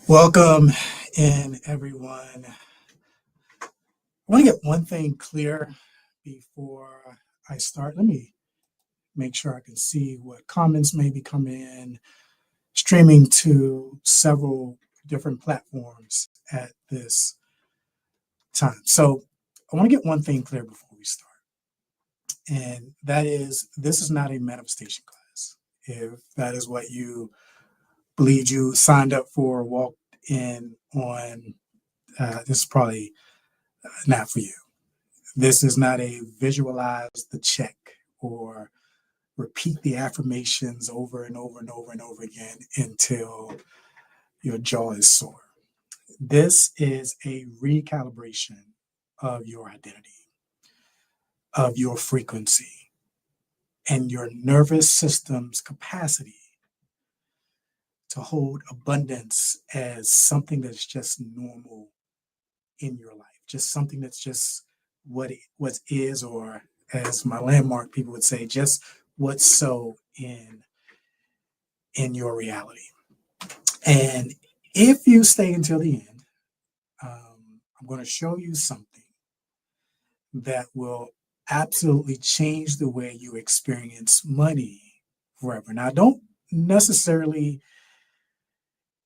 Welcome in, everyone. I want to get one thing clear before I start. Let me make sure I can see what comments may be coming in, streaming to several different platforms at this time. So I want to get one thing clear before we start, and that is this is not a manifestation class. If that is what you believed you signed up for or walked in on, this is probably not for you. This is not a visualize the check or repeat the affirmations over and over and over and over again until your jaw is sore. This is a recalibration of your identity, of your frequency, and your nervous system's capacity to hold abundance as something that's just normal in your life, just something that's just what is, or as my landmark people would say, just what's so in your reality. And if you stay until the end, I'm going to show you something that will absolutely change the way you experience money forever. Now, I don't necessarily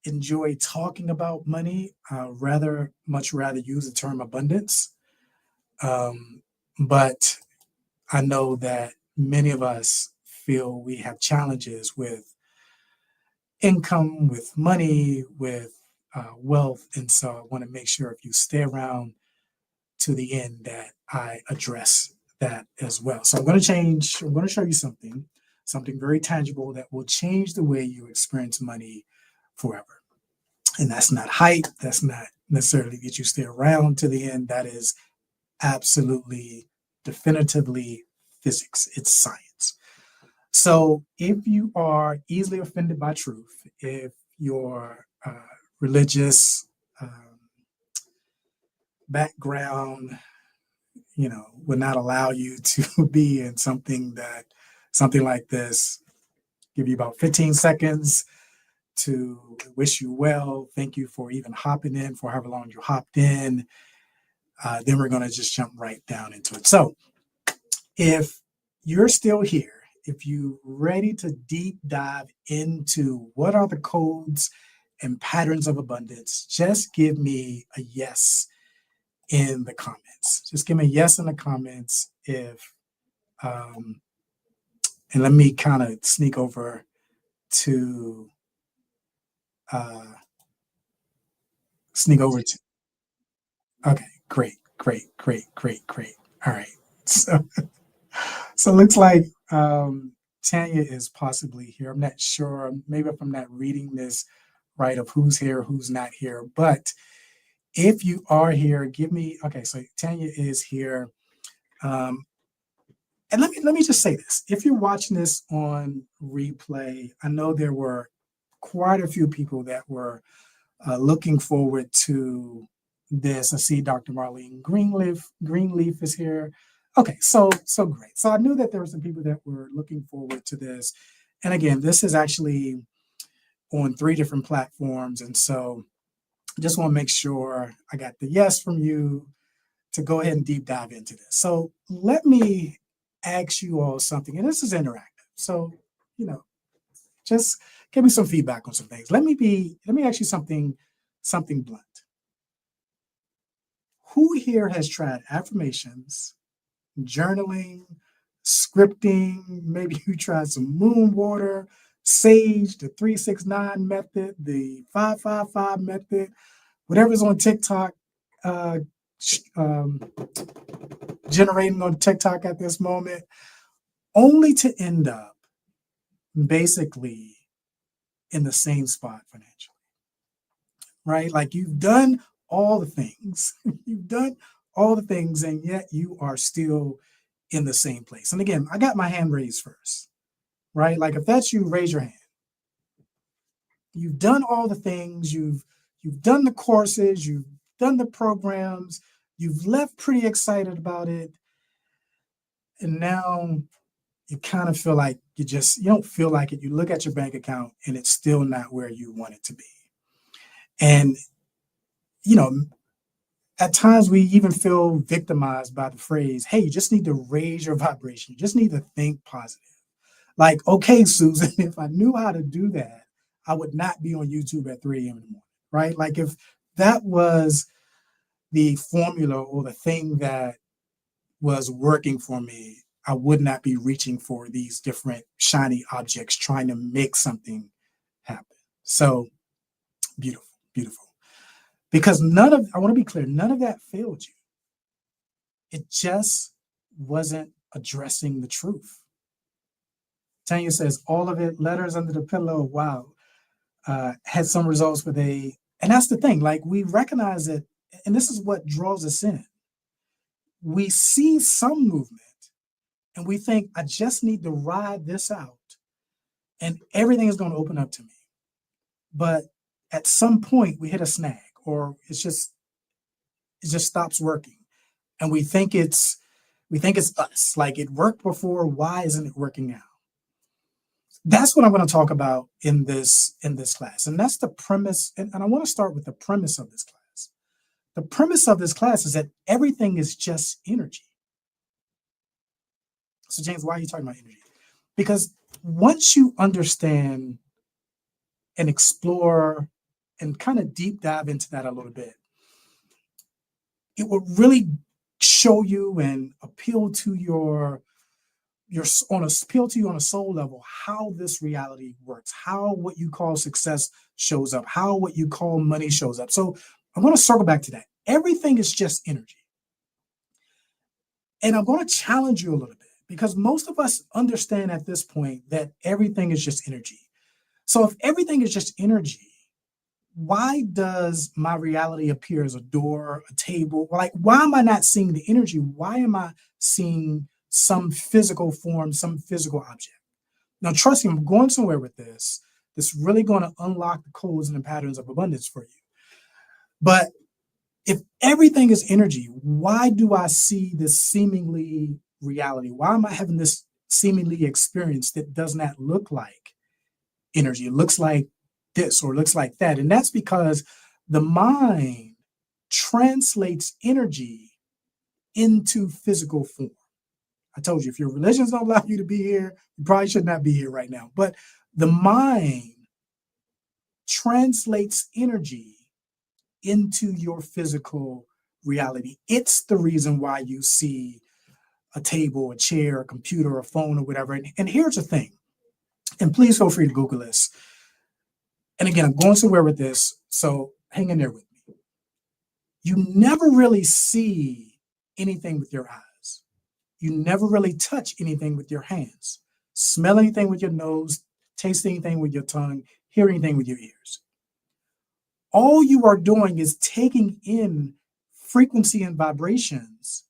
enjoy talking about money. Much rather use the term abundance. But I know that many of us feel we have challenges with income, with money, with wealth. And so I want to make sure if you stay around to the end that I address that as well. So I'm going to show you something very tangible that will change the way you experience money forever. And that's not hype. That's not necessarily that you stay around to the end. That is absolutely, definitively physics. It's science. So if you are easily offended by truth, if your religious background, would not allow you to be in something like this, give you about 15 seconds to wish you well. Thank you for even hopping in for however long you hopped in. Then we're going to just jump right down into it. So if you're still here, if you're ready to deep dive into what are the codes and patterns of abundance, just give me a yes in the comments. Just give me a yes in the comments if, and let me kind of sneak over to, okay, great. All right. So it looks like Tanya is possibly here. I'm not sure. Maybe if I'm not reading this right of who's here, who's not here. But if you are here, give me, okay, so Tanya is here. And let me just say this. If you're watching this on replay, I know there were quite a few people that were looking forward to this. I see Dr. Marlene Greenleaf is here. Okay, so great. So I knew that there were some people that were looking forward to this. And again, this is actually on 3 different platforms. And so I just want to make sure I got the yes from you to go ahead and deep dive into this. So let me ask you all something, and this is interactive. So, just give me some feedback on some things. Let me ask you something blunt. Who here has tried affirmations, journaling, scripting? Maybe you tried some moon water, sage, the 369 method, the 555 method, whatever's on TikTok, generating on TikTok at this moment, only to end up basically in the same spot financially, right? Like you've done all the things, and yet you are still in the same place. And again, I got my hand raised first, right? Like if that's you, raise your hand. You've done all the things, you've done the courses, you've done the programs, you've left pretty excited about it, and now you kind of feel like you don't feel like it. You look at your bank account and it's still not where you want it to be. And, you know, at times we even feel victimized by the phrase, hey, you just need to raise your vibration. You just need to think positive. Like, okay, Susan, if I knew how to do that, I would not be on YouTube at 3 a.m. in the morning, right? Like if that was the formula or the thing that was working for me, I would not be reaching for these different shiny objects trying to make something happen. So beautiful, beautiful. Because I want to be clear, none of that failed you. It just wasn't addressing the truth. Tanya says, all of it, letters under the pillow, wow. Had some results with and that's the thing, like we recognize it, and this is what draws us in. We see some movement and we think, I just need to ride this out and everything is going to open up to me. But at some point we hit a snag, or it just stops working. And we think it's us. Like it worked before, why isn't it working now? That's what I'm going to talk about in this class. And that's the premise. And I want to start with the premise of this class. The premise of this class is that everything is just energy. So James, why are you talking about energy? Because once you understand and explore and kind of deep dive into that a little bit, it will really show you and appeal to you on a soul level how this reality works, how what you call success shows up, how what you call money shows up. So I'm going to circle back to that. Everything is just energy. And I'm going to challenge you a little bit because most of us understand at this point that everything is just energy. So if everything is just energy, why does my reality appear as a door, a table? Like, why am I not seeing the energy? Why am I seeing some physical form, some physical object? Now, trust me, I'm going somewhere with this. This is really going to unlock the codes and the patterns of abundance for you. But if everything is energy, why do I see this seemingly reality? Why am I having this seemingly experience that does not look like energy? It looks like this or looks like that. And that's because the mind translates energy into physical form. I told you, if your religions don't allow you to be here, you probably should not be here right now. But the mind translates energy into your physical reality. It's the reason why you see a table, a chair, a computer, a phone, or whatever. And here's the thing, and please feel free to Google this. And again, I'm going somewhere with this, so hang in there with me. You never really see anything with your eyes. You never really touch anything with your hands, smell anything with your nose, taste anything with your tongue, hear anything with your ears. All you are doing is taking in frequency and vibrations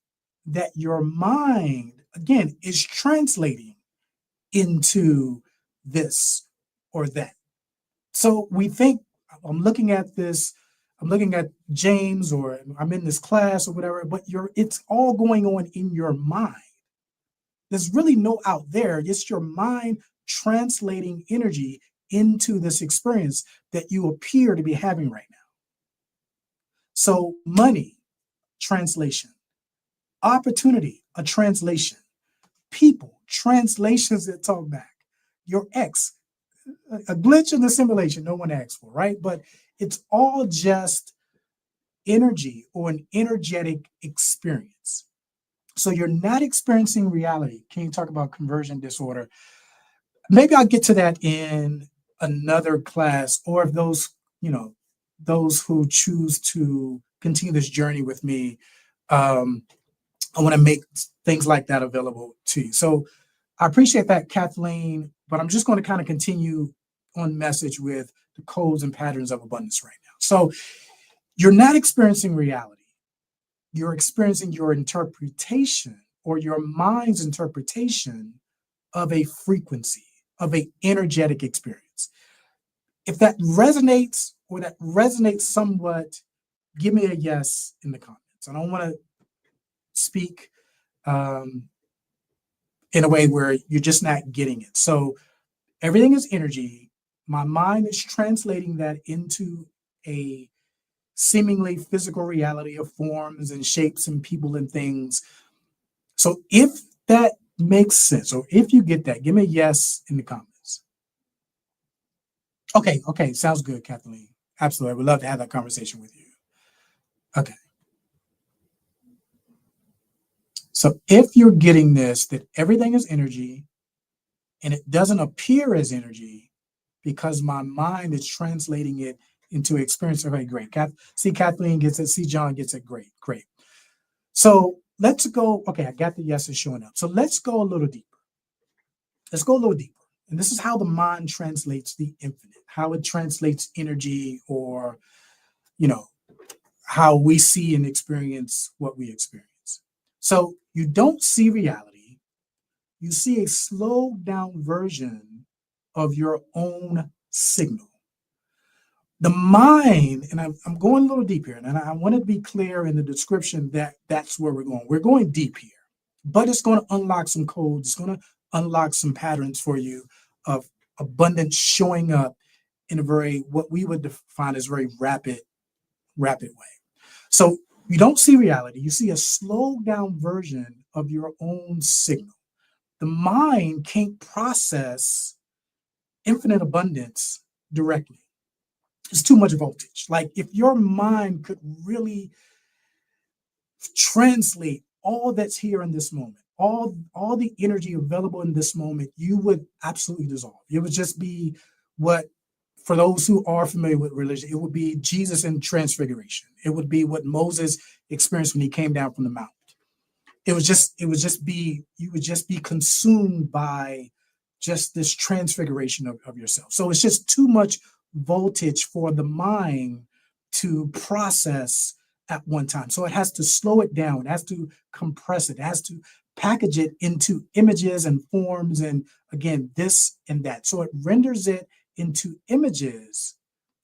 that your mind, again, is translating into this or that. So we think, I'm looking at this, I'm looking at James, or I'm in this class or whatever, but it's all going on in your mind. There's really no out there. It's your mind translating energy into this experience that you appear to be having right now. So money, translation. Opportunity, a translation. People, translations that talk back. Your ex, a glitch in the simulation no one asked for, right? But it's all just energy or an energetic experience. So you're not experiencing reality. Can you talk about conversion disorder? Maybe I'll get to that in another class, or if those who choose to continue this journey with me, I want to make things like that available to you. So I appreciate that, Kathleen, but I'm just going to kind of continue on message with the codes and patterns of abundance right now. So you're not experiencing reality. You're experiencing your interpretation or your mind's interpretation of a frequency, of an energetic experience. If that resonates or that resonates somewhat, give me a yes in the comments. I don't want to speak in a way where you're just not getting it. So everything is energy. My mind is translating that into a seemingly physical reality of forms and shapes and people and things. So if that makes sense, or if you get that, give me a yes in the comments. Okay, sounds good, Kathleen. Absolutely, I would love to have that conversation with you. Okay. So if you're getting this, that everything is energy and it doesn't appear as energy because my mind is translating it into experience. Okay, great. See, Kathleen gets it. See, John gets it. Great. So let's go. Okay, I got the yeses showing up. So let's go a little deeper. And this is how the mind translates the infinite, how it translates energy, or, how we see and experience what we experience. So you don't see reality. You see a slowed down version of your own signal. The mind, and I'm going a little deep here, and I want to be clear in the description that that's where we're going. We're going deep here, but it's going to unlock some codes. It's going to unlock some patterns for you of abundance showing up in a very, what we would define as very rapid way. So you don't see reality. You see a slowed down version of your own signal. The mind can't process infinite abundance directly. It's too much voltage. Like, if your mind could really translate all that's here in this moment, all the energy available in this moment, you would absolutely dissolve. It would just be what, for those who are familiar with religion, it would be Jesus in transfiguration. It would be what Moses experienced when he came down from the mount. You would just be consumed by just this transfiguration of yourself. So it's just too much voltage for the mind to process at one time. So it has to slow it down, it has to compress it has to package it into images and forms, and again, this and that. So it renders it into images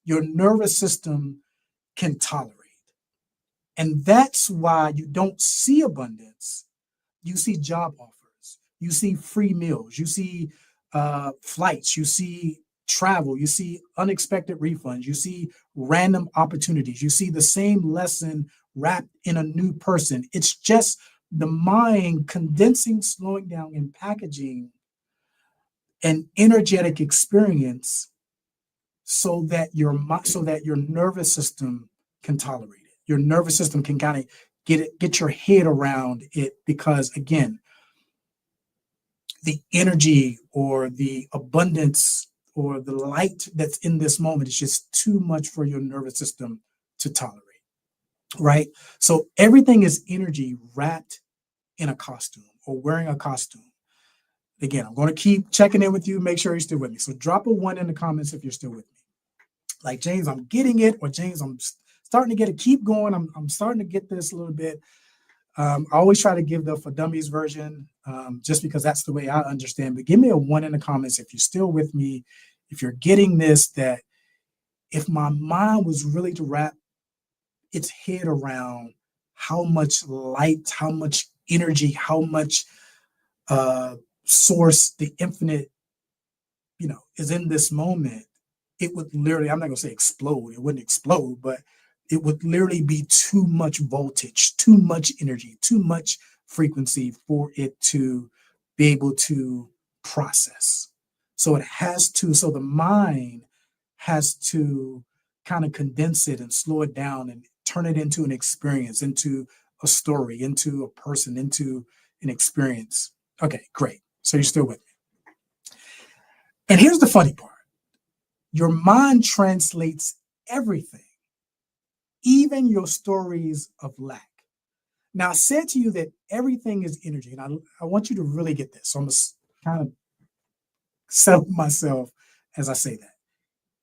your nervous system can tolerate. And that's why you don't see abundance. You see job offers, you see free meals, you see flights, you see travel, you see unexpected refunds, you see random opportunities, you see the same lesson wrapped in a new person. It's just the mind condensing, slowing down, and packaging an energetic experience so that your nervous system can tolerate it. Your nervous system can kind of get your head around it, because again, the energy or the abundance or the light that's in this moment is just too much for your nervous system to tolerate, right? So everything is energy wrapped in a costume or wearing a costume. Again, I'm going to keep checking in with you, make sure you're still with me. So drop a 1 in the comments if you're still with me. Like, James, I'm getting it, or James, I'm starting to get it. Keep going. I'm starting to get this a little bit. I always try to give the for dummies version, just because that's the way I understand. But give me a 1 in the comments if you're still with me, if you're getting this, that if my mind was really to wrap its head around how much light, how much energy, how much source the infinite, is in this moment, it would literally, I'm not going to say explode. It wouldn't explode, but it would literally be too much voltage, too much energy, too much frequency for it to be able to process. So the mind has to kind of condense it and slow it down and turn it into an experience, into a story, into a person, into an experience. Okay, great. So you're still with me. And here's the funny part. Your mind translates everything, even your stories of lack. Now, I said to you that everything is energy, and I want you to really get this. So I'm going to kind of settle myself as I say that.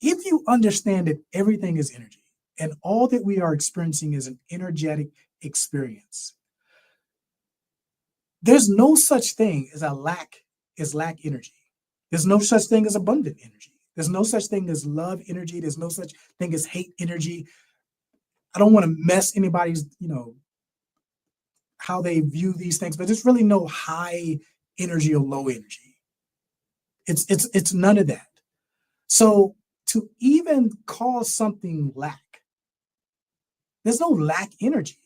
If you understand that everything is energy and all that we are experiencing is an energetic experience, there's no such thing as lack energy. There's no such thing as abundant energy. There's no such thing as love energy. There's no such thing as hate energy. I don't want to mess anybody's, how they view these things, but there's really no high energy or low energy. It's none of that. So to even call something lack, There's no lack energy.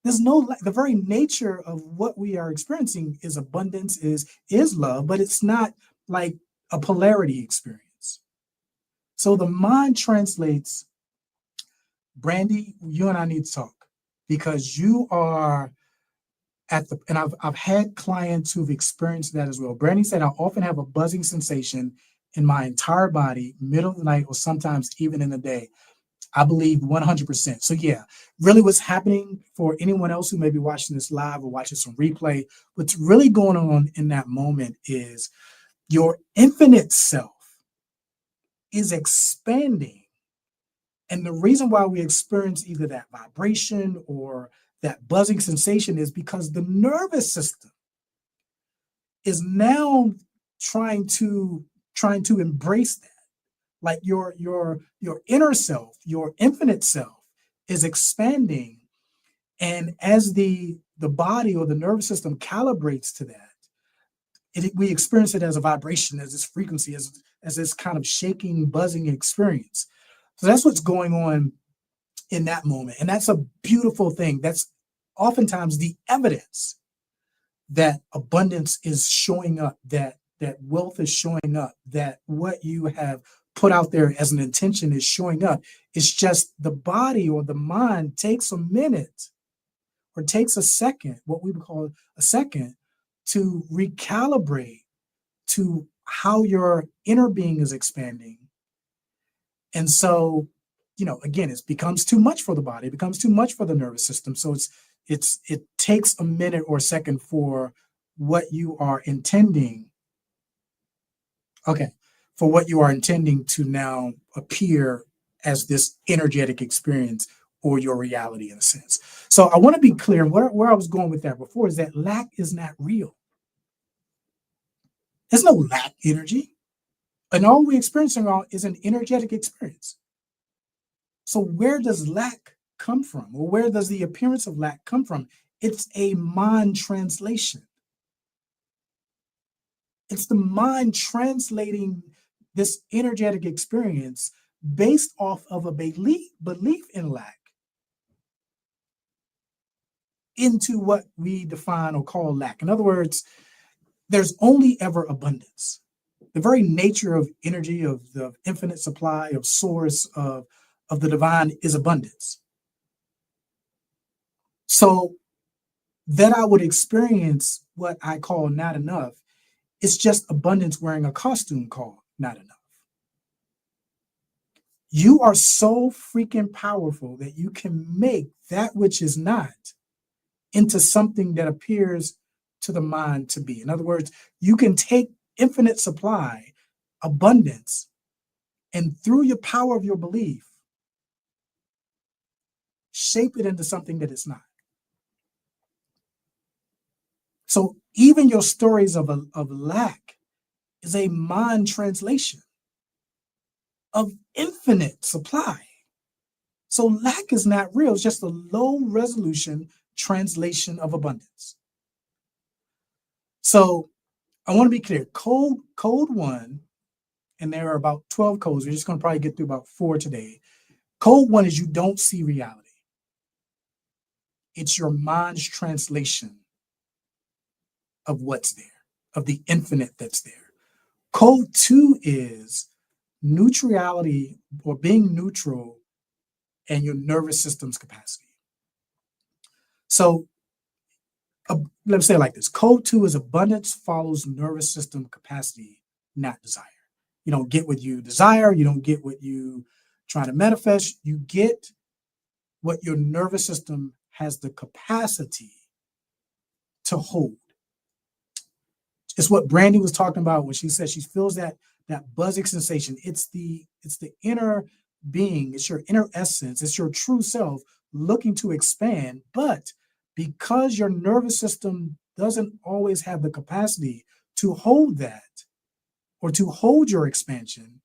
There's no the very nature of what we are experiencing is abundance, is love, but it's not like a polarity experience. So the mind translates, Brandy, you and I need to talk because you are and I've had clients who've experienced that as well. Brandy said, I often have a buzzing sensation in my entire body, middle of the night, or sometimes even in the day. I believe 100%. So yeah, really what's happening for anyone else who may be watching this live or watching this on replay, what's really going on in that moment is your infinite self is expanding. And the reason why we experience either that vibration or that buzzing sensation is because the nervous system is now trying to embrace that. Like your inner self, your infinite self is expanding. And as the body or the nervous system calibrates to that, we experience it as a vibration, as this frequency, as this kind of shaking, buzzing experience. So that's what's going on in that moment. And that's a beautiful thing. That's oftentimes the evidence that abundance is showing up, that wealth is showing up, that what you have put out there as an intention is showing up. It's just the body or the mind takes a minute or takes a second, what we would call a second, to recalibrate to how your inner being is expanding. And so, again, it becomes too much for the body. It becomes too much for the nervous system. So it takes a minute or a second for what you are intending. Okay. For what you are intending to now appear as this energetic experience or your reality in a sense. So I want to be clear, where I was going with that before is that lack is not real. There's no lack energy. And all we're experiencing is an energetic experience. So where does lack come from? Or where does the appearance of lack come from? It's a mind translation. It's the mind translating this energetic experience based off of a belief in lack into what we define or call lack. In other words, there's only ever abundance. The very nature of energy, of the infinite supply, of source, of the divine is abundance. So that I would experience what I call not enough, it's just abundance wearing a costume called not enough. You are so freaking powerful that you can make that which is not into something that appears to the mind to be. In other words, you can take infinite supply, abundance, and through your power of your belief, shape it into something that it's not. So even your stories of lack is a mind translation of infinite supply. So lack is not real. It's just a low resolution translation of abundance. So I want to be clear. Code 1, and there are about 12 codes. We're just going to probably get through about 4 today. Code 1 is you don't see reality. It's your mind's translation of what's there, of the infinite that's there. Code 2 is neutrality or being neutral and your nervous system's capacity. So let me say it like this. Code 2 is abundance follows nervous system capacity, not desire. You don't get what you desire. You don't get what you try to manifest. You get what your nervous system has the capacity to hold. It's what Brandy was talking about when she said she feels that buzzing sensation. It's the inner being. It's your inner essence. It's your true self looking to expand. But because your nervous system doesn't always have the capacity to hold that or to hold your expansion,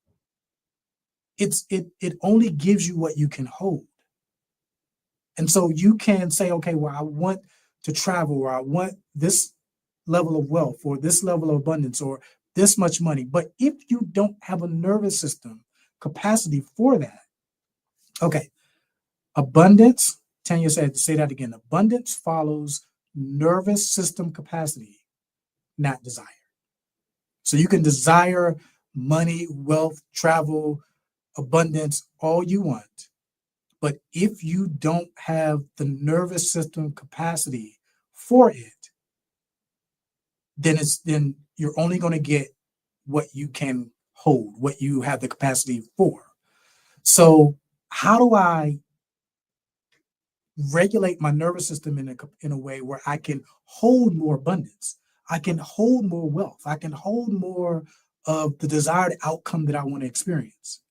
it only gives you what you can hold. And so you can say, okay, well, I want to travel, or I want this level of wealth, or this level of abundance, or this much money. But if you don't have a nervous system capacity for that, okay, Abundance, Tanya said, say that again. Abundance follows nervous system capacity, not desire. So you can desire money, wealth, travel, abundance, all you want. But if you don't have the nervous system capacity for it, then you're only going to get what you can hold, what you have the capacity for. So how do I regulate my nervous system in a way where I can hold more abundance? I can hold more wealth. I can hold more of the desired outcome that I want to experience.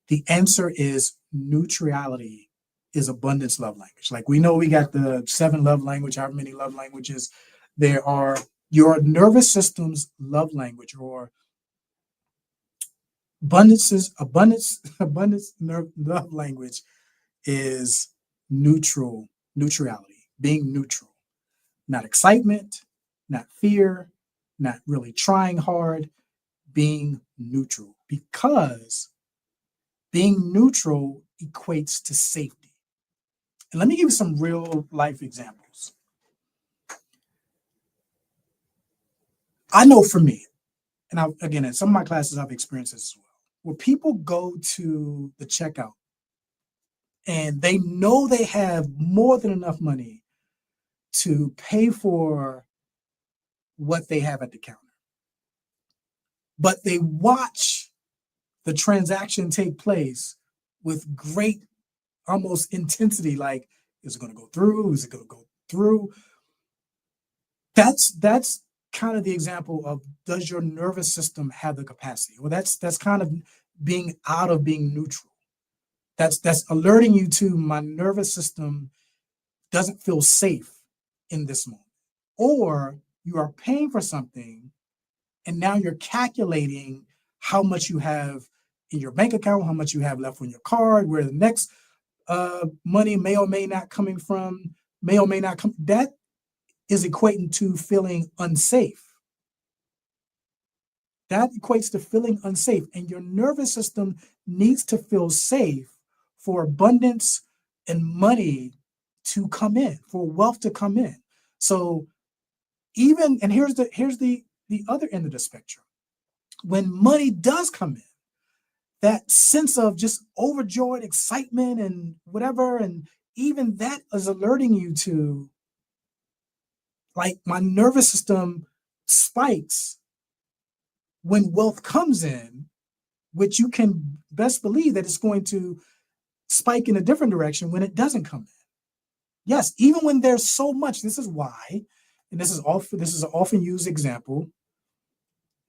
The answer is neutrality is abundance love language. Like we know we got the 7 love language, however many love languages there are. Your nervous system's love language or abundance love language is neutrality, being neutral, not excitement, not fear, not really trying hard, being neutral, because being neutral equates to safety. And let me give you some real life examples. I know for me, and again, in some of my classes, I've experienced this as well, where people go to the checkout and they know they have more than enough money to pay for what they have at the counter. But they watch the transaction take place with great, almost intensity, like, is it going to go through? Is it going to go through? That's kind of the example of, does your nervous system have the capacity? Well, that's kind of being out of being neutral. That's alerting you to, my nervous system doesn't feel safe in this moment. Or you are paying for something and now you're calculating how much you have in your bank account, how much you have left on your card, where the next money may or may not coming from, may or may not come. That is equating to feeling unsafe. That equates to feeling unsafe. And your nervous system needs to feel safe for abundance and money to come in, for wealth to come in. So and here's the other end of the spectrum. When money does come in, that sense of just overjoyed excitement and whatever, and even that is alerting you to, like, my nervous system spikes when wealth comes in, which you can best believe that it's going to spike in a different direction when it doesn't come in. Yes, even when there's so much. This is why, and this is an often used example,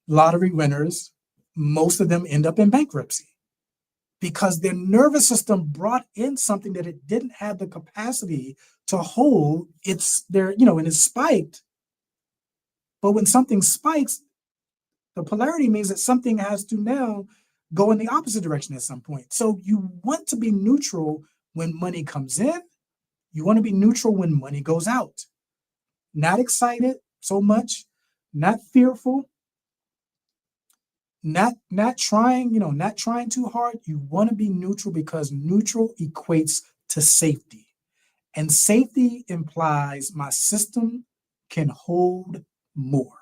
lottery winners, most of them end up in bankruptcy because their nervous system brought in something that it didn't have the capacity to hold. And it spiked. But when something spikes, the polarity means that something has to now go in the opposite direction at some point. So you want to be neutral when money comes in. You want to be neutral when money goes out. Not excited so much, not fearful, not trying too hard. You want to be neutral because neutral equates to safety. And safety implies my system can hold more.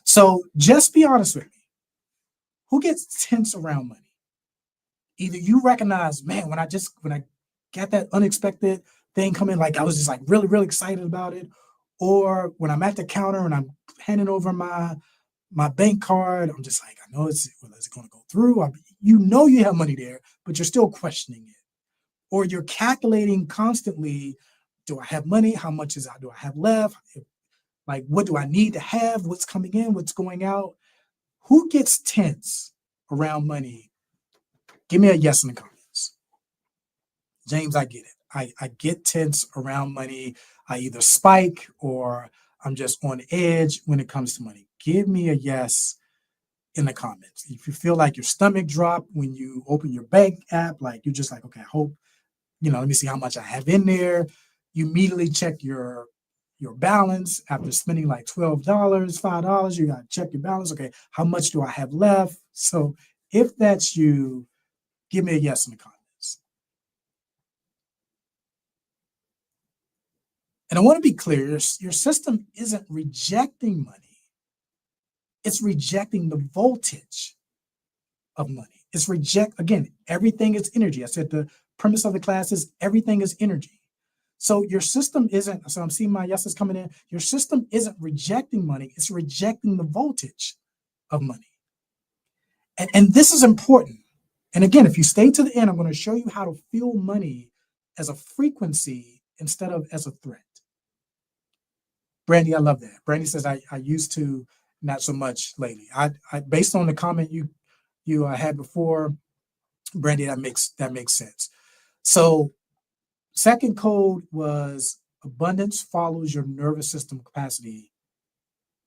So just be honest with me. Who gets tense around money? Either you recognize, man, when I get that unexpected thing coming, like I was just like really, really excited about it. Or when I'm at the counter and I'm handing over my bank card, I'm just like, I know is it going to go through? You have money there, but you're still questioning it. Or you're calculating constantly, do I have money? How much do I have left? Like, what do I need to have? What's coming in? What's going out? Who gets tense around money? Give me a yes in the comments. James, I get it. I get tense around money. I either spike or I'm just on edge when it comes to money. Give me a yes in the comments. If you feel like your stomach drop when you open your bank app, like you're just like, okay, I hope, let me see how much I have in there. You immediately check your balance after spending like $12, $5. You got to check your balance. Okay, how much do I have left? So if that's you, give me a yes in the comments. And I want to be clear, your system isn't rejecting money. It's rejecting the voltage of money. Again, everything is energy. I said the premise of the class is everything is energy. So your system isn't, so I'm seeing my yeses coming in. Your system isn't rejecting money. It's rejecting the voltage of money. And this is important. And again, if you stay to the end, I'm going to show you how to feel money as a frequency instead of as a threat. Brandy, I love that. Brandy says, I used to, not so much lately. I based on the comment you had before, Brandy, that makes sense. So second code was abundance follows your nervous system capacity,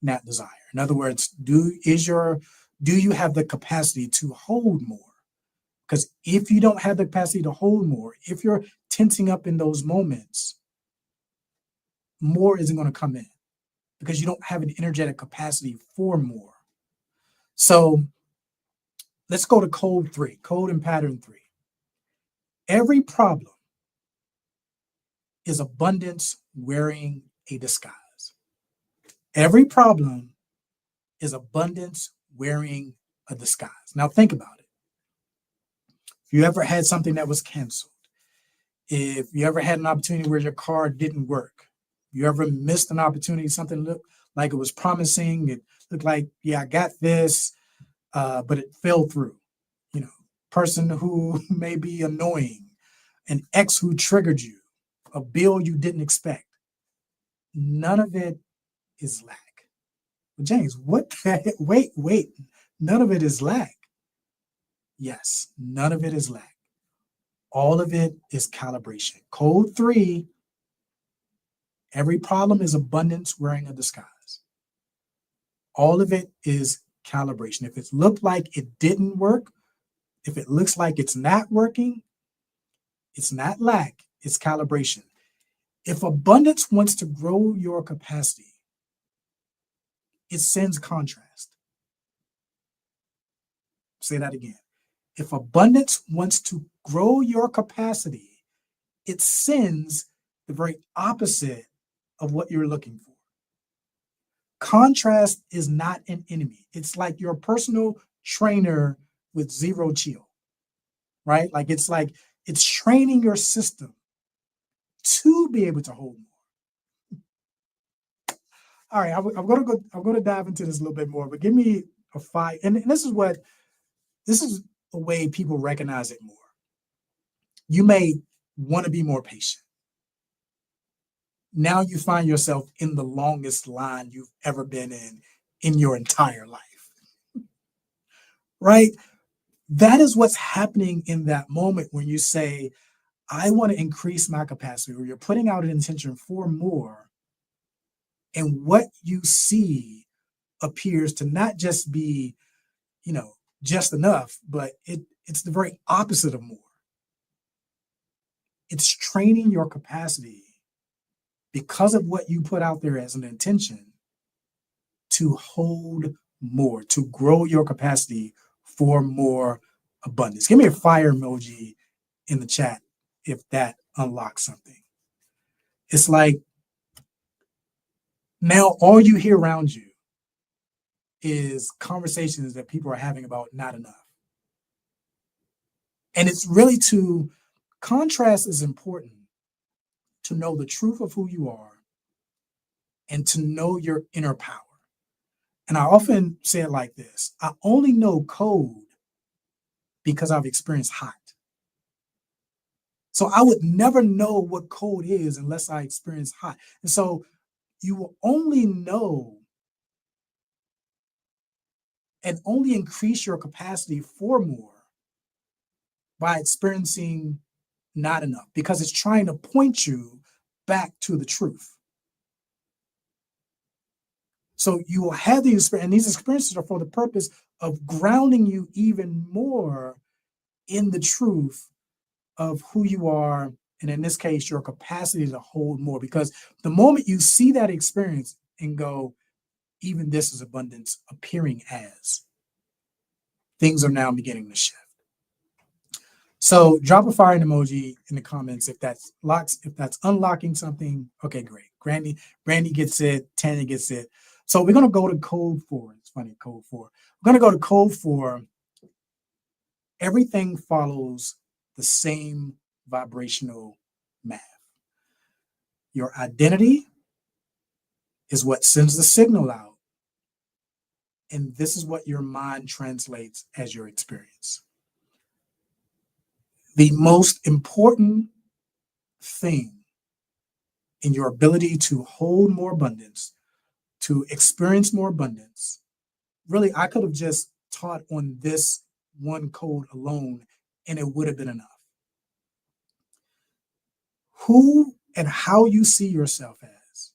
not desire. In other words, do you have the capacity to hold more? Because if you don't have the capacity to hold more, if you're tensing up in those moments, more isn't going to come in because you don't have an energetic capacity for more. So let's go to code 3, code and pattern 3. Every problem is abundance wearing a disguise. Every problem is abundance wearing a disguise. Now think about it. If you ever had something that was canceled, if you ever had an opportunity where your car didn't work, you ever missed an opportunity, something looked like it was promising, it looked like, yeah, I got this, but it fell through. Person who may be annoying, an ex who triggered you, a bill you didn't expect. None of it is lack. Well, James, what the heck? Wait. None of it is lack. Yes, none of it is lack. All of it is calibration. Code 3, every problem is abundance wearing a disguise. All of it is calibration. If it looked like it didn't work, if it looks like it's not working, it's not lack, it's calibration. If abundance wants to grow your capacity, it sends contrast. Say that again. If abundance wants to grow your capacity, it sends the very opposite of what you're looking for. Contrast is not an enemy. It's like your personal trainer with zero chill, right? It's training your system to be able to hold more. All right, I'm going to dive into this a little bit more, but give me a 5. And this is a way people recognize it more. You may want to be more patient. Now you find yourself in the longest line you've ever been in your entire life, right? That is what's happening in that moment when you say, I want to increase my capacity, or you're putting out an intention for more. And what you see appears to not just be, just enough, but it's the very opposite of more. It's training your capacity because of what you put out there as an intention to hold more, to grow your capacity for more abundance. Give me a fire emoji in the chat if that unlocks something. It's like now all you hear around you is conversations that people are having about not enough. And it's really contrast is important to know the truth of who you are and to know your inner power. And I often say it like this: I only know code because I've experienced hot. So I would never know what code is unless I experience hot. And so you will only know and only increase your capacity for more by experiencing not enough, because it's trying to point you back to the truth. So you will have these, and these experiences are for the purpose of grounding you even more in the truth of who you are, and in this case, your capacity to hold more. Because the moment you see that experience and go, even this is abundance appearing as, things are now beginning to shift. So drop a fire emoji in the comments if that's unlocking something. Okay, great, Brandy gets it. Tanya gets it. So we're going to go to code 4. It's funny, code 4. We're going to go to code 4. Everything follows the same vibrational math. Your identity is what sends the signal out. And this is what your mind translates as your experience. The most important thing in your ability to hold more abundance, to experience more abundance, really, I could have just taught on this one code alone, and it would have been enough. Who and how you see yourself as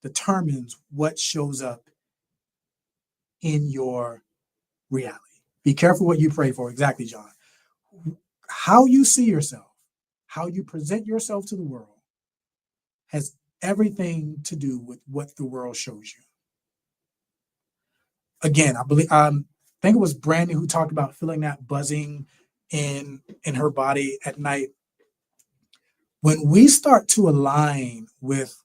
determines what shows up in your reality. Be careful what you pray for. Exactly, John. How you see yourself, how you present yourself to the world, has everything to do with what the world shows you. Again, I think it was Brandy who talked about feeling that buzzing in her body at night. When we start to align with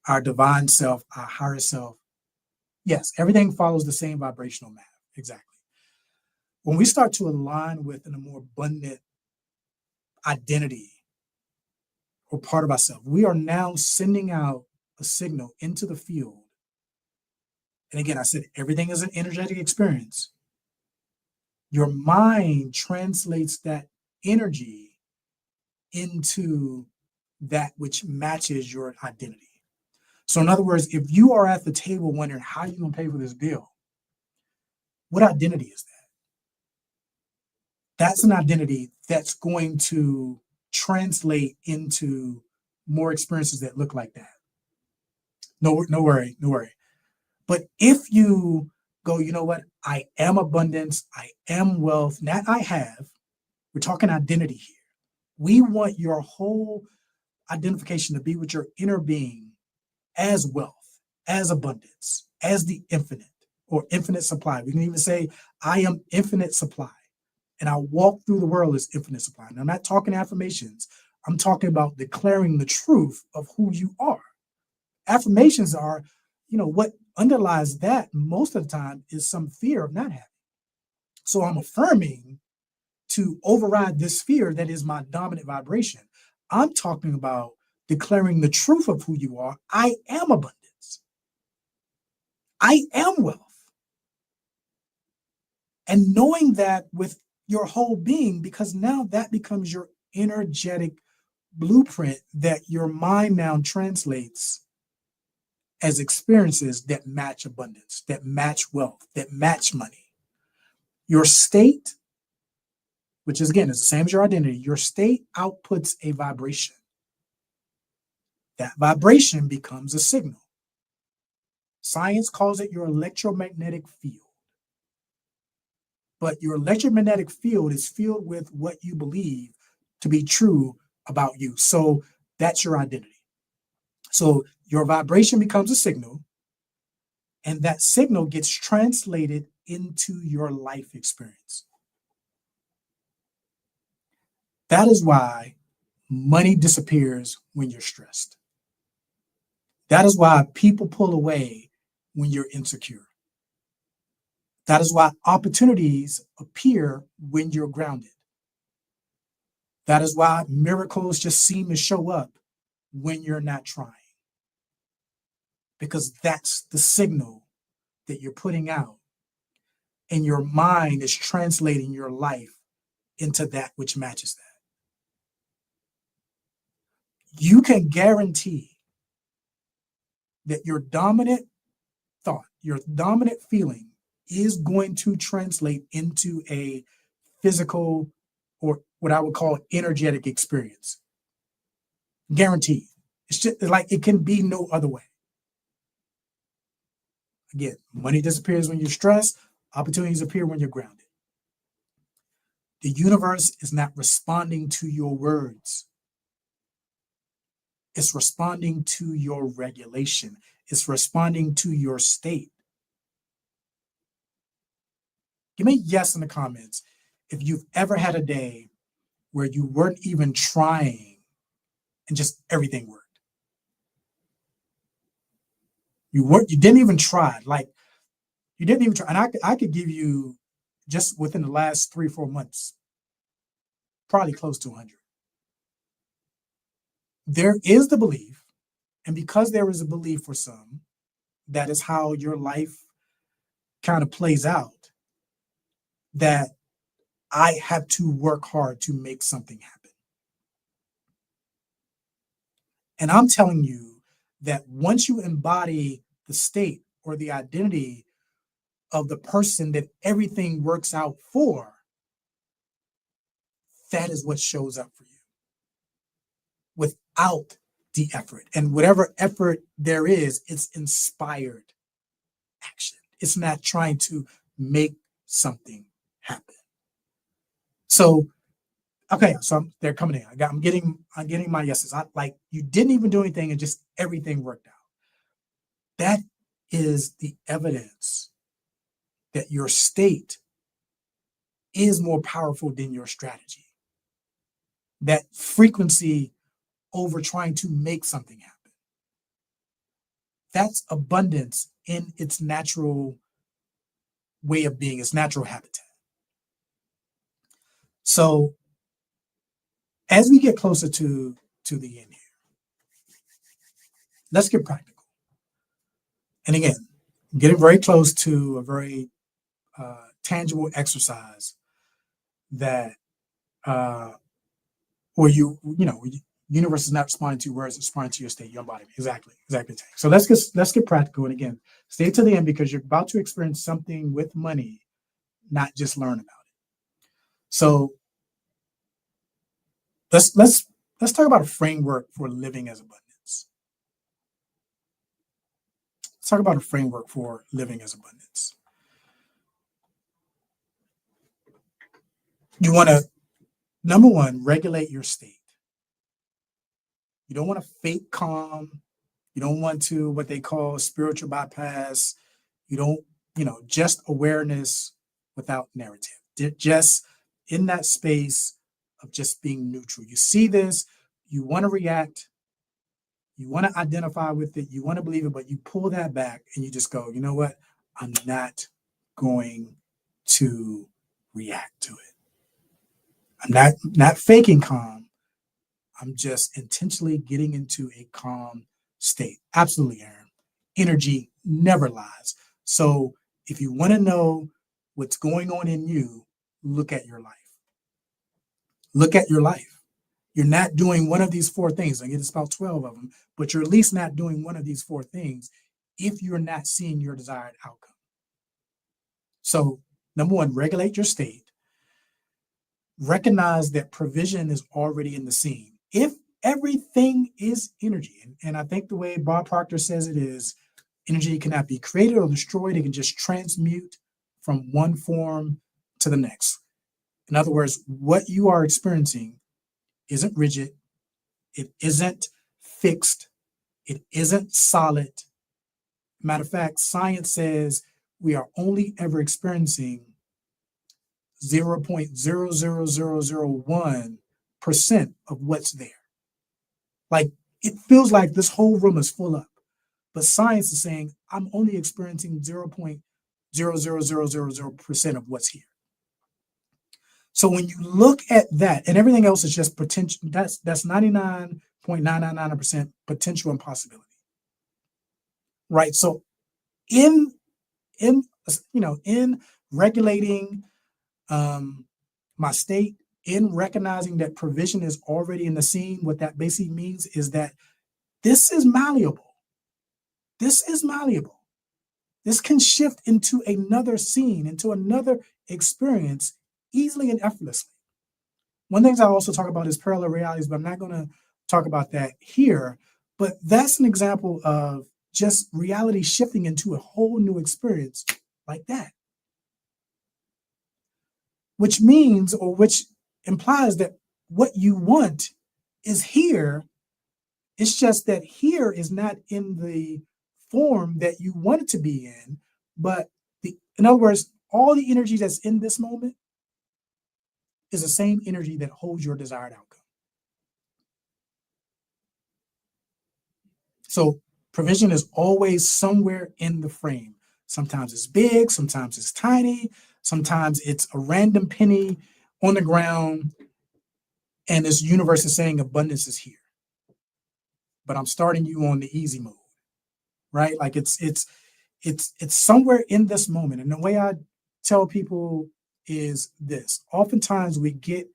our divine self, our higher self, yes, everything follows the same vibrational map. Exactly. When we start to align with a more abundant identity or part of ourselves, we are now sending out a signal into the field. And again, I said everything is an energetic experience. Your mind translates that energy into that which matches your identity. So in other words, if you are at the table wondering how you're going to pay for this bill, what identity is that? That's an identity that's going to translate into more experiences that look like that. No worry. But if you go, you know what? I am abundance. I am wealth. That I have. We're talking identity here. We want your whole identification to be with your inner being as wealth, as abundance, as the infinite or infinite supply. We can even say, I am infinite supply. And I walk through the world as infinite supply. Now, I'm not talking affirmations. I'm talking about declaring the truth of who you are. Affirmations are, what underlies that most of the time is some fear of not having. So I'm affirming to override this fear that is my dominant vibration. I'm talking about declaring the truth of who you are. I am abundance. I am wealth. And knowing that with your whole being, because now that becomes your energetic blueprint that your mind now translates as experiences that match abundance, that match wealth, that match money. Your state, which is again, is the same as your identity, your state outputs a vibration. That vibration becomes a signal. Science calls it your electromagnetic field. But your electromagnetic field is filled with what you believe to be true about you. So that's your identity. So your vibration becomes a signal, and that signal gets translated into your life experience. That is why money disappears when you're stressed. That is why people pull away when you're insecure. That is why opportunities appear when you're grounded. That is why miracles just seem to show up when you're not trying. Because that's the signal that you're putting out. And your mind is translating your life into that which matches that. You can guarantee that your dominant thought, your dominant feeling is going to translate into a physical or what I would call energetic experience. Guaranteed. It's just like it can be no other way. Again, money disappears when you're stressed. Opportunities appear when you're grounded. The universe is not responding to your words. It's responding to your regulation. It's responding to your state. Give me a yes in the comments if you've ever had a day where you weren't even trying and just everything worked. You didn't even try. Like, you didn't even try. And I could give you, just within the last 3-4 months, probably close to 100. There is the belief, and because there is a belief for some, that is how your life kind of plays out, that I have to work hard to make something happen. And I'm telling you that once you embody the state or the identity of the person that everything works out for, that is what shows up for you without the effort. And whatever effort there is, it's inspired action. It's not trying to make something happen. So, okay, so they're coming in. I'm getting my yeses. Like, you didn't even do anything and just everything worked out. That is the evidence that your state is more powerful than your strategy. That frequency over trying to make something happen. That's abundance in its natural way of being, its natural habitat. So as we get closer to the end here, let's get practical. And again, getting very close to a very tangible exercise that where universe is not responding to words, it's responding to your state, your embodiment. Exactly. So let's get practical. And again, stay to the end, because you're about to experience something with money, not just learn about it. So let's talk about a framework for living as abundance. Let's talk about a framework for living as abundance. You want to, number one, regulate your state. You don't want to fake calm. You don't want to, what they call spiritual bypass. You don't, just awareness without narrative. Just in that space of just being neutral. You see this, you want to react, you want to identify with it, you want to believe it, but you pull that back and you just go, you know what? I'm not going to react to it. I'm not faking calm. I'm just intentionally getting into a calm state. Absolutely, Aaron. Energy never lies. So if you want to know what's going on in you, look at your life. Look at your life. You're not doing one of these 4 things. I get it's about 12 of them, but you're at least not doing one of these 4 things if you're not seeing your desired outcome. So, number one, regulate your state. Recognize that provision is already in the scene. If everything is energy, and I think the way Bob Proctor says it is, energy cannot be created or destroyed. It can just transmute from one form to the next. In other words, what you are experiencing isn't rigid. It isn't fixed. It isn't solid. Matter of fact, science says we are only ever experiencing 0.00001% of what's there. Like, it feels like this whole room is full up, but science is saying I'm only experiencing 0.00000% of what's here. So when you look at that, and everything else is just potential, that's 99.999% potential and possibility, right? So in regulating my state, in recognizing that provision is already in the scene, what that basically means is that this is malleable. This is malleable. This can shift into another scene, into another experience easily and effortlessly. One thing I also talk about is parallel realities, but I'm not going to talk about that here. But that's an example of just reality shifting into a whole new experience like that. Which means, or which implies, that what you want is here. It's just that here is not in the form that you want it to be in, but in other words, all the energy that's in this moment is the same energy that holds your desired outcome. So Provision is always somewhere in the frame. Sometimes it's big, sometimes it's tiny, sometimes it's a random penny on the ground, and this universe is saying abundance is here. But I'm starting you on the easy mode, right? Like it's somewhere in this moment. And the way I tell people is this: oftentimes we get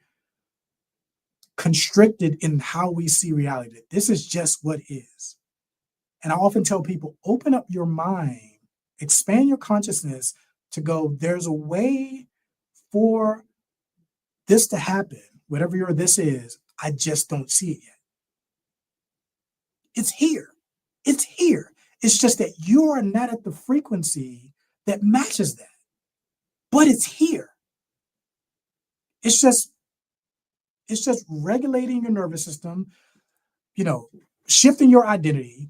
constricted in how we see reality. This is just what is. And I often tell people, open up your mind, expand your consciousness to go, there's a way for this to happen, whatever your this is, I just don't see it yet. It's here. It's here. It's just that you are not at the frequency that matches that. But it's here. It's just regulating your nervous system, shifting your identity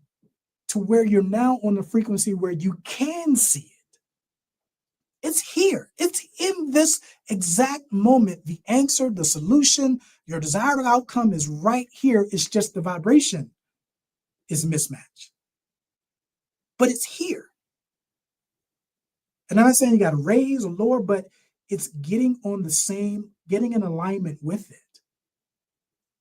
to where you're now on the frequency where you can see it. It's here. It's in this exact moment. The answer, the solution, your desired outcome is right here. It's just the vibration is mismatched. But it's here. And I'm not saying you got to raise or lower, but it's getting in alignment with it.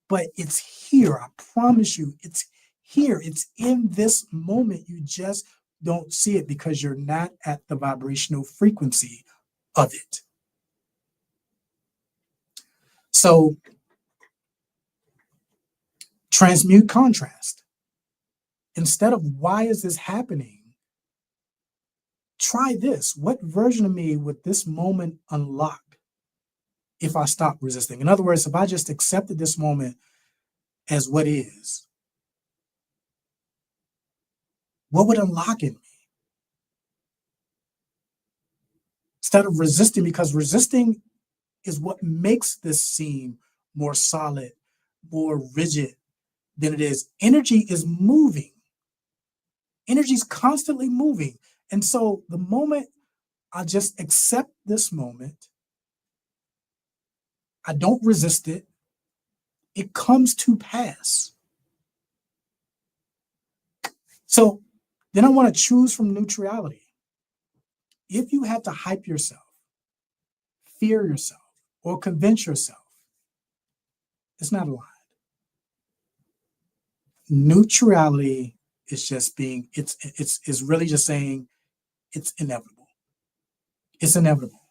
But it's here. I promise you, it's here. It's in this moment. You just don't see it because you're not at the vibrational frequency of it. So transmute contrast. Instead of why is this happening, try this. What version of me would this moment unlock if I stop resisting? In other words, if I just accepted this moment as what is, what would unlock in me? Instead of resisting, because resisting is what makes this seem more solid, more rigid than it is. Energy is moving. Energy is constantly moving. And so the moment I just accept this moment, I don't resist it, it comes to pass. So then I want to choose from neutrality. If you have to hype yourself, fear yourself, or convince yourself, it's not aligned. Neutrality is just being, it's really just saying it's inevitable. It's inevitable.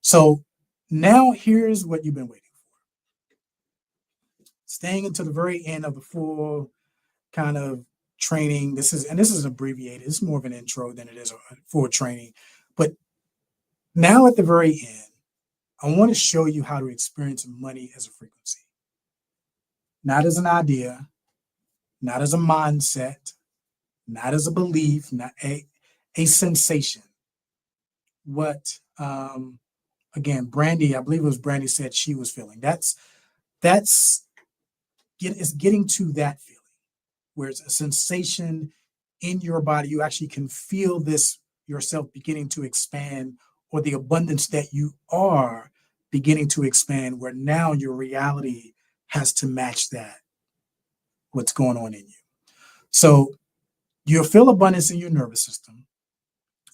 So now here's what you've been waiting for. Staying until the very end of the full kind of training. This is abbreviated. It's more of an intro than it is a full training. But now at the very end, I want to show you how to experience money as a frequency. Not as an idea, not as a mindset, not as a belief, not a sensation. What, again, Brandy, I believe it was Brandy said she was feeling. It's getting to that feeling where it's a sensation in your body. You actually can feel this yourself beginning to expand, or the abundance that you are beginning to expand, where now your reality has to match that, what's going on in you. So you'll feel abundance in your nervous system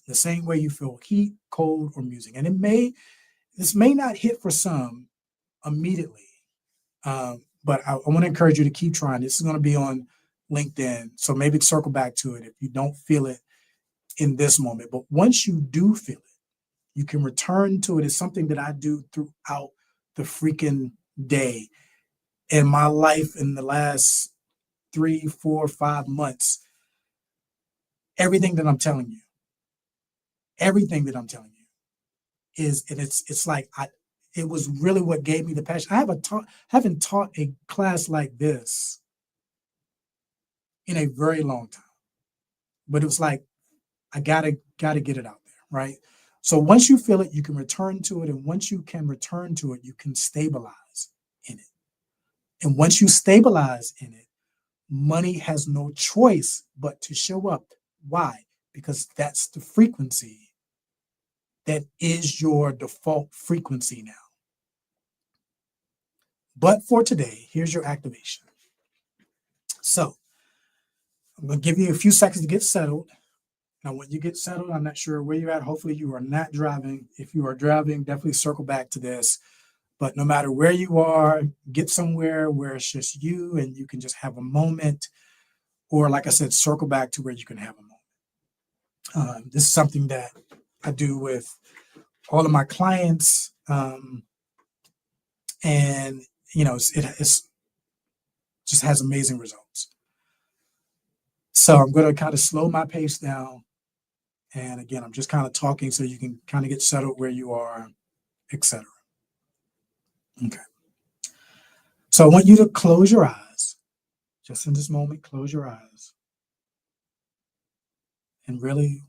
the same way you feel heat, cold, or music. And this may not hit for some immediately, but I want to encourage you to keep trying. This is going to be on LinkedIn, so maybe circle back to it if you don't feel it in this moment. But once you do feel it, you can return to it. It's something that I do throughout the freaking day. In my life in the last 3, 4, 5 months, everything that I'm telling you is, and it's like it was really what gave me the passion. I haven't taught a class like this in a very long time, but it was like I gotta get it out there, right? So once you feel it, you can return to it, and once you can return to it, you can stabilize in it. And once you stabilize in it, money has no choice but to show up. Why? Because that's the frequency that is your default frequency now. But for today, here's your activation. So I'm going to give you a few seconds to get settled. Now, when you get settled, I'm not sure where you're at. Hopefully you are not driving. If you are driving, definitely circle back to this. But no matter where you are, get somewhere where it's just you and you can just have a moment. Or like I said, circle back to where you can have a moment. This is something that I do with all of my clients. And, it's just has amazing results. So I'm going to kind of slow my pace down. And again, I'm just kind of talking so you can kind of get settled where you are, etc. Okay. So I want you to close your eyes. Just in this moment, close your eyes. And really,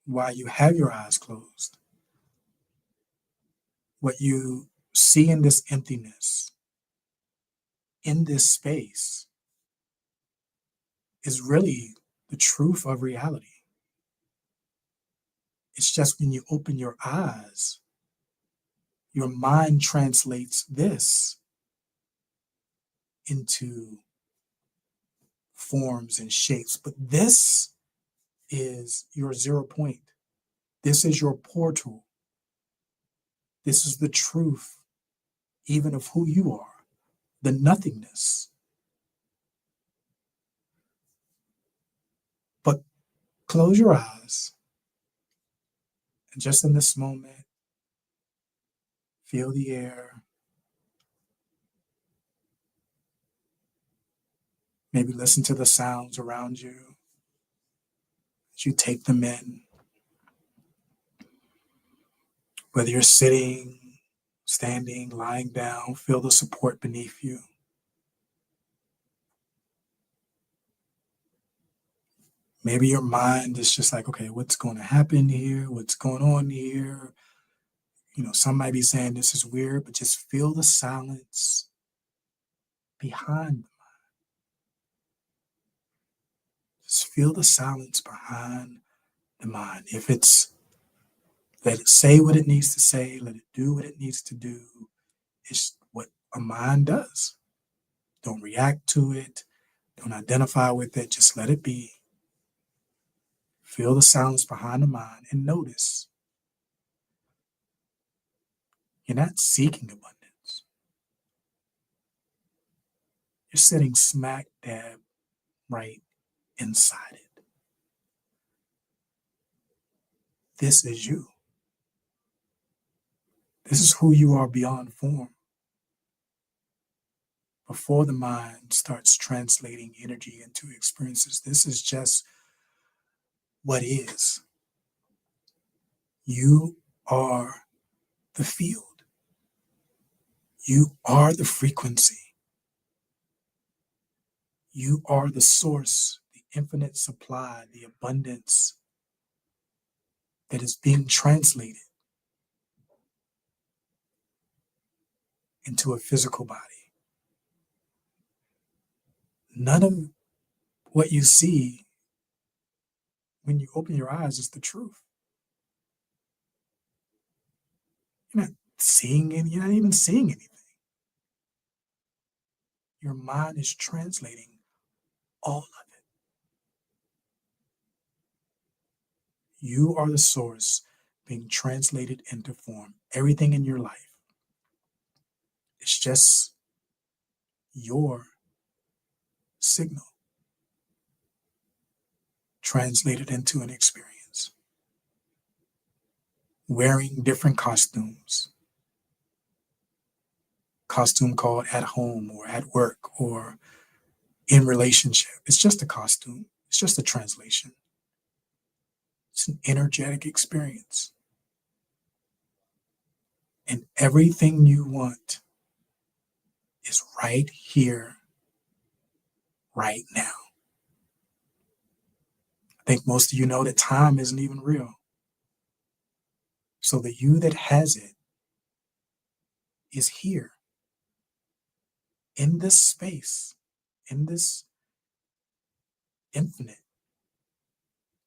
while you have your eyes closed, what you see in this emptiness, in this space, is really the truth of reality. It's just when you open your eyes, your mind translates this into forms and shapes. But this is your 0 point. This is your portal. This is the truth, even of who you are, the nothingness. But close your eyes. And just in this moment, feel the air. Maybe listen to the sounds around you as you take them in. Whether you're sitting, standing, lying down, feel the support beneath you. Maybe your mind is just like, okay, what's going to happen here? What's going on here? Some might be saying this is weird, but just feel the silence behind the mind. Just feel the silence behind the mind. If it's, let it say what it needs to say, let it do what it needs to do. It's what a mind does. Don't react to it. Don't identify with it. Just let it be. Feel the silence behind the mind and notice. You're not seeking abundance. You're sitting smack dab right inside it. This is you. This is who you are beyond form. Before the mind starts translating energy into experiences, this is just what is. You are the field. You are the frequency. You are the source, the infinite supply, the abundance that is being translated into a physical body. None of what you see when you open your eyes is the truth. You're not seeing it, you're not even seeing anything. Your mind is translating all of it. You are the source being translated into form. Everything in your life is just your signal translated into an experience. Wearing different costumes. Costume called at home or at work or in relationship. It's just a costume. It's just a translation. It's an energetic experience. And everything you want is right here, right now. I think most of you know that time isn't even real. So the you that has it is here, in this space, in this infinite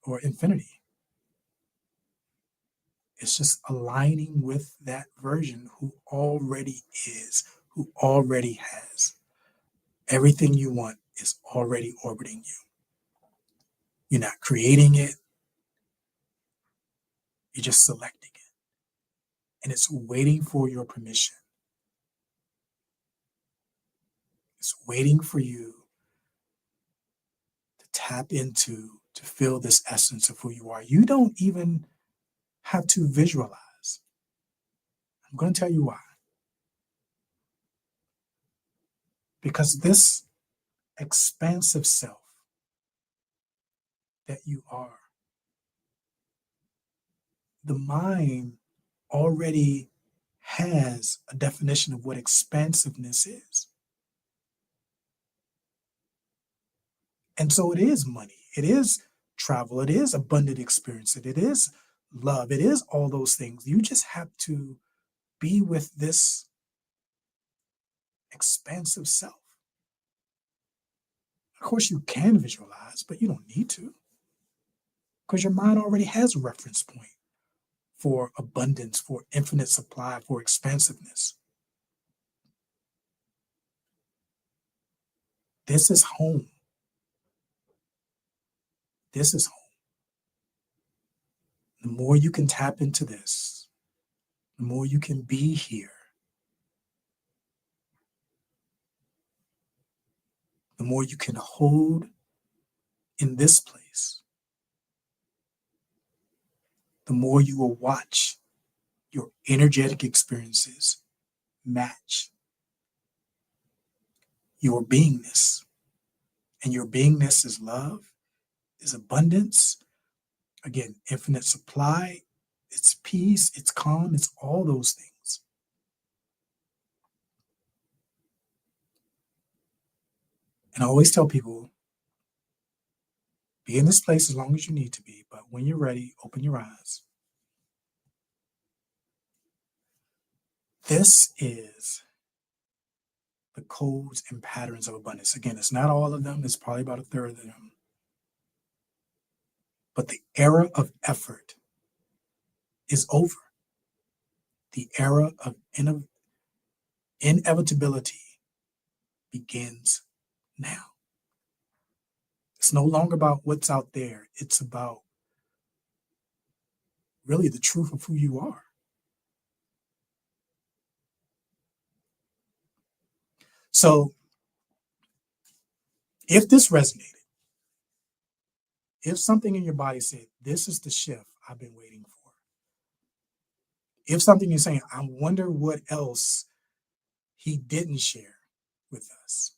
or infinity. It's just aligning with that version who already is, who already has. Everything you want is already orbiting you. You're not creating it. You're just selecting it. And it's waiting for your permission. It's waiting for you to tap into, to feel this essence of who you are. You don't even have to visualize. I'm going to tell you why. Because this expansive self that you are, the mind already has a definition of what expansiveness is. And so it is money, it is travel, it is abundant experience, it is love, it is all those things. You just have to be with this expansive self. Of course, you can visualize, but you don't need to, because your mind already has a reference point for abundance, for infinite supply, for expansiveness. This is home. This is home. The more you can tap into this, the more you can be here, the more you can hold in this place, the more you will watch your energetic experiences match your beingness. And your beingness is love, is abundance, again, infinite supply, it's peace, it's calm, it's all those things. And I always tell people, be in this place as long as you need to be, but when you're ready, open your eyes. This is the codes and patterns of abundance. Again, it's not all of them, it's probably about a third of them. But the era of effort is over. The era of inevitability begins now. It's no longer about what's out there. It's about really the truth of who you are. So if this resonated, if something in your body said, this is the shift I've been waiting for, if something you're saying, I wonder what else he didn't share with us,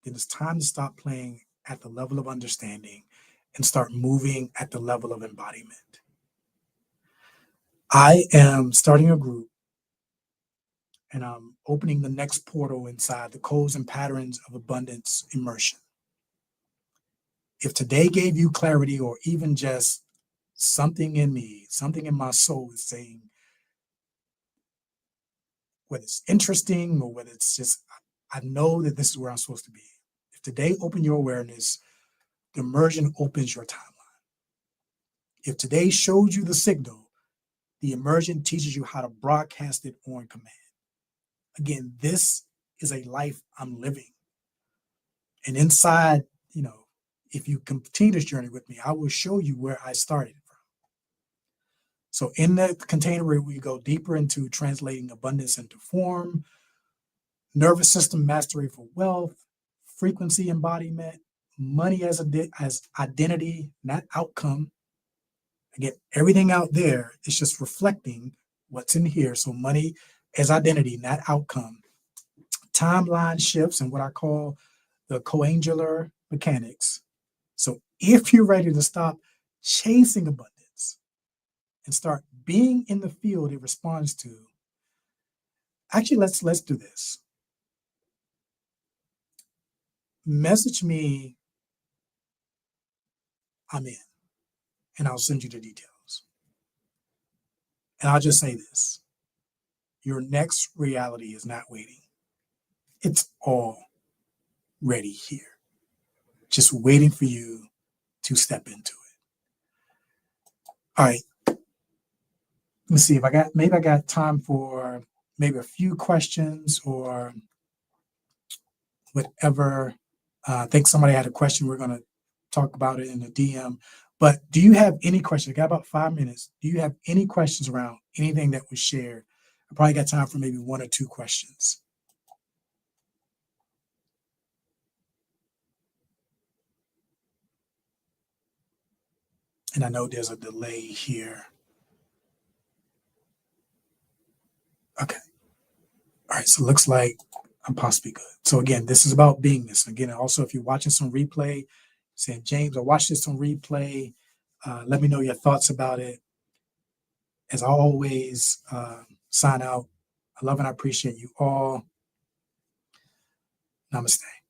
then it's time to stop playing at the level of understanding and start moving at the level of embodiment. I am starting a group, and I'm opening the next portal inside the codes and patterns of abundance immersion. If today gave you clarity, or even just something in me, something in my soul is saying, whether it's interesting or whether it's just, I know that this is where I'm supposed to be. If today opened your awareness, the immersion opens your timeline. If today showed you the signal, the immersion teaches you how to broadcast it on command. Again, this is a life I'm living. And inside, if you continue this journey with me, I will show you where I started from. So in the container where we go deeper into translating abundance into form, nervous system mastery for wealth, frequency embodiment, money as identity, not outcome. Again, everything out there is just reflecting what's in here. So money as identity, not outcome. Timeline shifts and what I call the Coangeler mechanics. So if you're ready to stop chasing abundance and start being in the field it responds to, actually, let's do this. Message me, I'm in, and I'll send you the details. And I'll just say this. Your next reality is not waiting. It's already here. Just waiting for you to step into it. All right. Let me see if I got time for maybe a few questions or whatever. I think somebody had a question. We're going to talk about it in the DM. But do you have any questions? I got about 5 minutes. Do you have any questions around anything that was shared? I probably got time for maybe 1 or 2 questions. And I know there's a delay here. Okay. All right. So it looks like I'm possibly good. So again, this is about beingness. Again, also, if you're watching some replay, saying, James, I watched this on replay. Let me know your thoughts about it. As I always sign out, I love and I appreciate you all. Namaste.